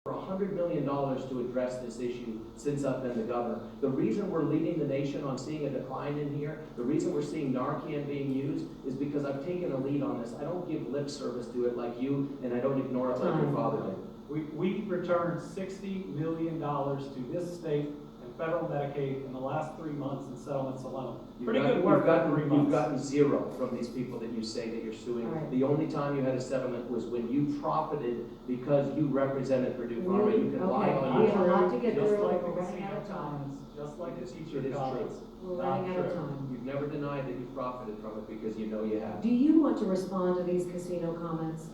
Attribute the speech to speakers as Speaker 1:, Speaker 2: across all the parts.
Speaker 1: for $100 million to address this issue since I've been the governor. The reason we're leading the nation on seeing a decline in here, the reason we're seeing Narcan being used, is because I've taken a lead on this. I don't give lip service to it like you, and I don't ignore it like your father did.
Speaker 2: We returned $60 million to this state and federal Medicaid in the last 3 months in settlements alone. Pretty good work in 3 months.
Speaker 1: You've gotten zero from these people that you say that you're suing.
Speaker 3: Right.
Speaker 1: The only time you had a settlement was when you profited because you represented Purdue Pharma. You can lie on
Speaker 3: We
Speaker 1: your
Speaker 3: have a lot to get
Speaker 2: Just
Speaker 3: through.
Speaker 2: like
Speaker 3: We're
Speaker 2: the
Speaker 3: running out of
Speaker 2: casino
Speaker 3: time.
Speaker 2: comments, just like the teacher
Speaker 1: It is
Speaker 2: comments.
Speaker 3: We're running out of time.
Speaker 1: You've never denied that you've profited from it because you know you have.
Speaker 3: Do you want to respond to these casino comments?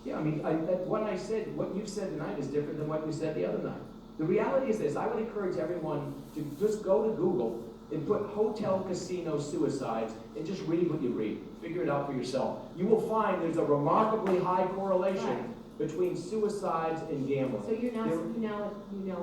Speaker 1: Yeah, I mean, what you've said tonight is different than what you said the other night. The reality is this: I would encourage everyone to just go to Google and put hotel casino suicides and just read what you read. Figure it out for yourself. You will find there's a remarkably high correlation between suicides and gambling.
Speaker 3: So you're now,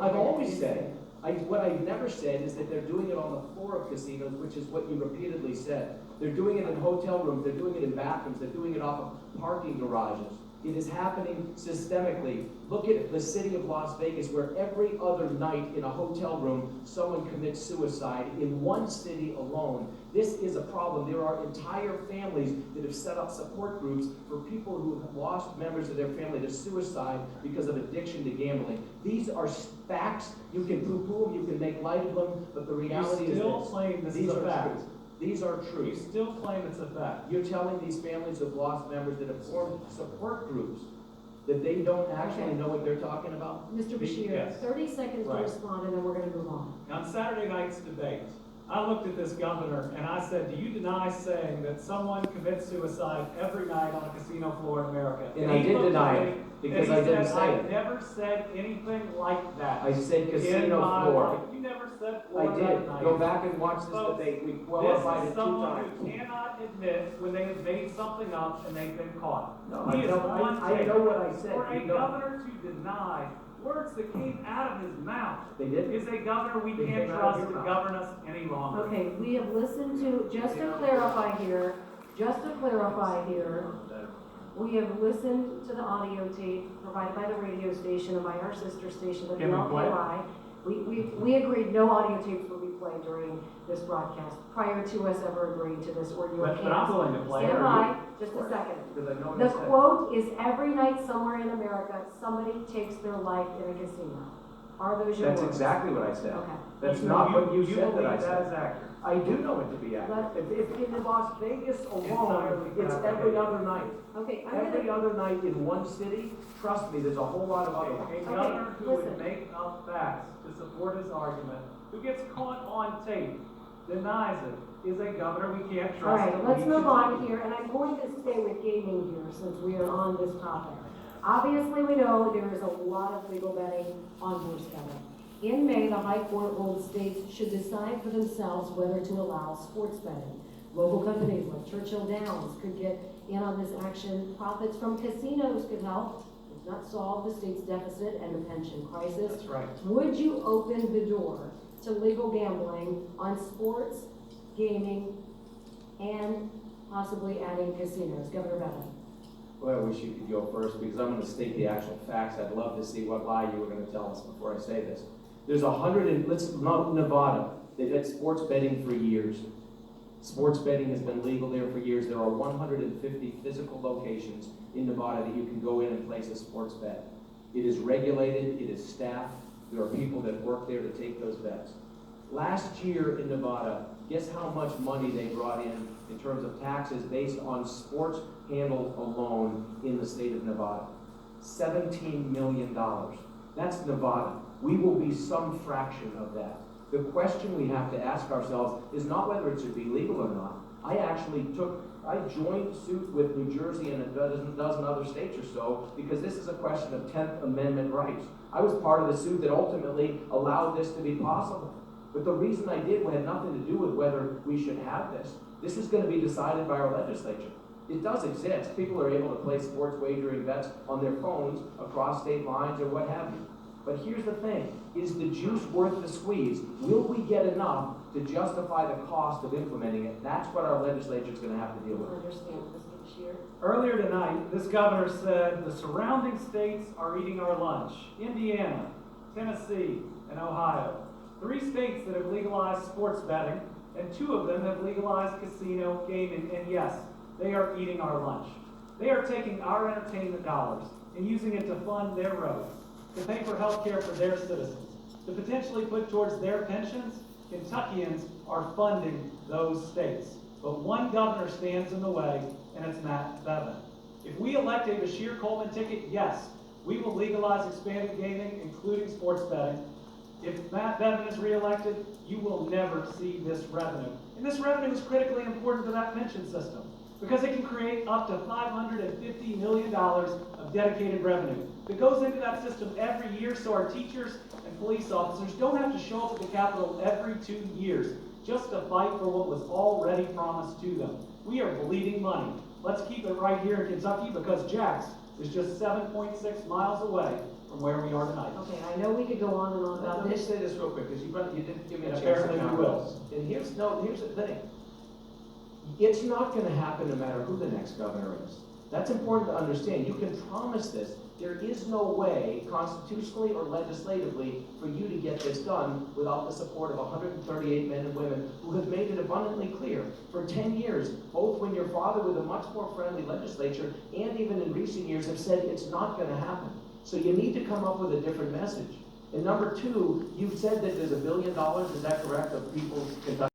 Speaker 1: I've always said, what I've never said is that they're doing it on the floor of casinos, which is what you repeatedly said. They're doing it in hotel rooms, they're doing it in bathrooms, they're doing it off of parking garages. It is happening systemically. Look at the city of Las Vegas, where every other night in a hotel room, someone commits suicide in one city alone. This is a problem. There are entire families that have set up support groups for people who have lost members of their family to suicide because of addiction to gambling. These are facts. You can poo-poo them, you can make light of them, but the reality is this.
Speaker 2: You still claim this is a fact.
Speaker 1: These are true.
Speaker 2: You still claim it's a fact.
Speaker 1: You're telling these families who've lost members that have formed support groups that they don't actually know what they're talking about?
Speaker 3: Mr. Bashir,
Speaker 2: Yes.
Speaker 3: 30 seconds to
Speaker 2: Right.
Speaker 3: respond, and then we're going to move on.
Speaker 2: On Saturday night's debate, I looked at this governor and I said, do you deny saying that someone commits suicide every night on a casino floor in America?
Speaker 1: And I did deny it, because I didn't say it.
Speaker 2: I never said anything like that.
Speaker 1: I said casino
Speaker 2: in my
Speaker 1: floor.
Speaker 2: life. You never said
Speaker 1: I
Speaker 2: floor that
Speaker 1: did.
Speaker 2: night.
Speaker 1: Go back and watch this
Speaker 2: Folks,
Speaker 1: debate. We
Speaker 2: This
Speaker 1: qualified it
Speaker 2: is
Speaker 1: 2
Speaker 2: someone
Speaker 1: times.
Speaker 2: who cannot admit when they have made something up and they've been caught.
Speaker 1: No,
Speaker 2: He
Speaker 1: I
Speaker 2: is
Speaker 1: know-
Speaker 2: on
Speaker 1: I
Speaker 2: tape.
Speaker 1: know what I said.
Speaker 2: For a
Speaker 1: You know.
Speaker 2: governor to deny words that came out of his mouth
Speaker 1: They did.
Speaker 2: is a governor we
Speaker 1: They
Speaker 2: can't
Speaker 1: came out of
Speaker 2: trust
Speaker 1: your
Speaker 2: to
Speaker 1: mouth.
Speaker 2: govern us any longer.
Speaker 3: Okay, we have listened to, just to clarify here, we have listened to the audio tape provided by the radio station and by our sister station, the
Speaker 2: Can we play it?
Speaker 3: WLKY. We agreed no audio tapes will be played during this broadcast, prior to us ever agreeing to this, or you
Speaker 2: But I'm willing to play it.
Speaker 3: Stand
Speaker 2: Are
Speaker 3: by,
Speaker 2: you?
Speaker 3: just a second.
Speaker 1: Because I know what
Speaker 3: The
Speaker 1: I said.
Speaker 3: quote is, every night somewhere in America, somebody takes their life in a casino. Are those your
Speaker 1: That's
Speaker 3: words?
Speaker 1: exactly what I said.
Speaker 3: Okay.
Speaker 1: That's not what you said that I
Speaker 2: believe that is
Speaker 1: said.
Speaker 2: accurate.
Speaker 1: I do know it to be accurate. If in Las Vegas alone, it's every other night.
Speaker 3: Okay, I'm
Speaker 1: Every
Speaker 3: gonna,
Speaker 1: other night in one city, trust me, there's a whole lot of other ones.
Speaker 2: A governor who would
Speaker 3: listen.
Speaker 2: make up facts to support his argument, who gets caught on tape, denies it, is a governor we can't trust.
Speaker 3: all right,
Speaker 2: and
Speaker 3: let's
Speaker 2: we
Speaker 3: move
Speaker 2: should
Speaker 3: on
Speaker 2: keep.
Speaker 3: here, and I'm going to stay with gaming here since we are on this topic. Obviously, we know there is a lot of legal betting on horse betting. In May, the High Court ruled states should decide for themselves whether to allow sports betting. Local companies like Churchill Downs could get in on this action. Profits from casinos could help, if not solve the state's deficit and the pension crisis.
Speaker 1: That's right.
Speaker 3: Would you open the door to legal gambling on sports, gaming, and possibly adding casinos? Governor Bevin.
Speaker 1: Well, I wish you could go first because I'm going to state the actual facts. I'd love to see what lie you were going to tell us before I say this. There's Nevada. They've had sports betting for years. Sports betting has been legal there for years. There are 150 physical locations in Nevada that you can go in and place a sports bet. It is regulated, it is staffed. There are people that work there to take those bets. Last year in Nevada, guess how much money they brought in terms of taxes based on sports handle alone in the state of Nevada? $17 million. That's Nevada. We will be some fraction of that. The question we have to ask ourselves is not whether it should be legal or not. I joined suit with New Jersey and a dozen other states or so because this is a question of 10th Amendment rights. I was part of the suit that ultimately allowed this to be possible. But the reason I did had nothing to do with whether we should have this. This is going to be decided by our legislature. It does exist. People are able to play sports wagering bets on their phones across state lines or what have you. But here's the thing, is the juice worth the squeeze? Will we get enough to justify the cost of implementing it? That's what our legislature is going to have to deal
Speaker 3: I
Speaker 1: with.
Speaker 3: understand, Mr. Bashir?
Speaker 2: Earlier tonight, this governor said the surrounding states are eating our lunch. Indiana, Tennessee, and Ohio. 3 states that have legalized sports betting, and 2 of them have legalized casino gaming, and yes, they are eating our lunch. They are taking our entertainment dollars and using it to fund their roads, to pay for health care for their citizens, to potentially put towards their pensions. Kentuckians are funding those states. But one governor stands in the way, and it's Matt Bevin. If we elect a Bashir Coleman ticket, yes, we will legalize expanded gaming, including sports betting. If Matt Bevin is reelected, you will never see this revenue. And this revenue is critically important to that pension system because it can create up to $550 million of dedicated revenue that goes into that system every year so our teachers and police officers don't have to show up at the Capitol every 2 years just to fight for what was already promised to them. We are bleeding money. Let's keep it right here in Kentucky because Jack's is just 7.6 miles away from where we are tonight.
Speaker 3: Okay, I know we could go on and on about
Speaker 1: Let me
Speaker 3: this.
Speaker 1: say this real quick, because you didn't give me a
Speaker 2: And
Speaker 1: chance to
Speaker 2: apparently we
Speaker 1: comment.
Speaker 2: will.
Speaker 1: And here's the thing. It's not gonna happen no matter who the next governor is. That's important to understand. You can promise this. There is no way, constitutionally or legislatively, for you to get this done without the support of 138 men and women who have made it abundantly clear for 10 years, both when your father with a much more friendly legislature and even in recent years have said it's not gonna happen. So you need to come up with a different message. And number 2, you've said that there's $1 billion, is that correct, of people's Kentucky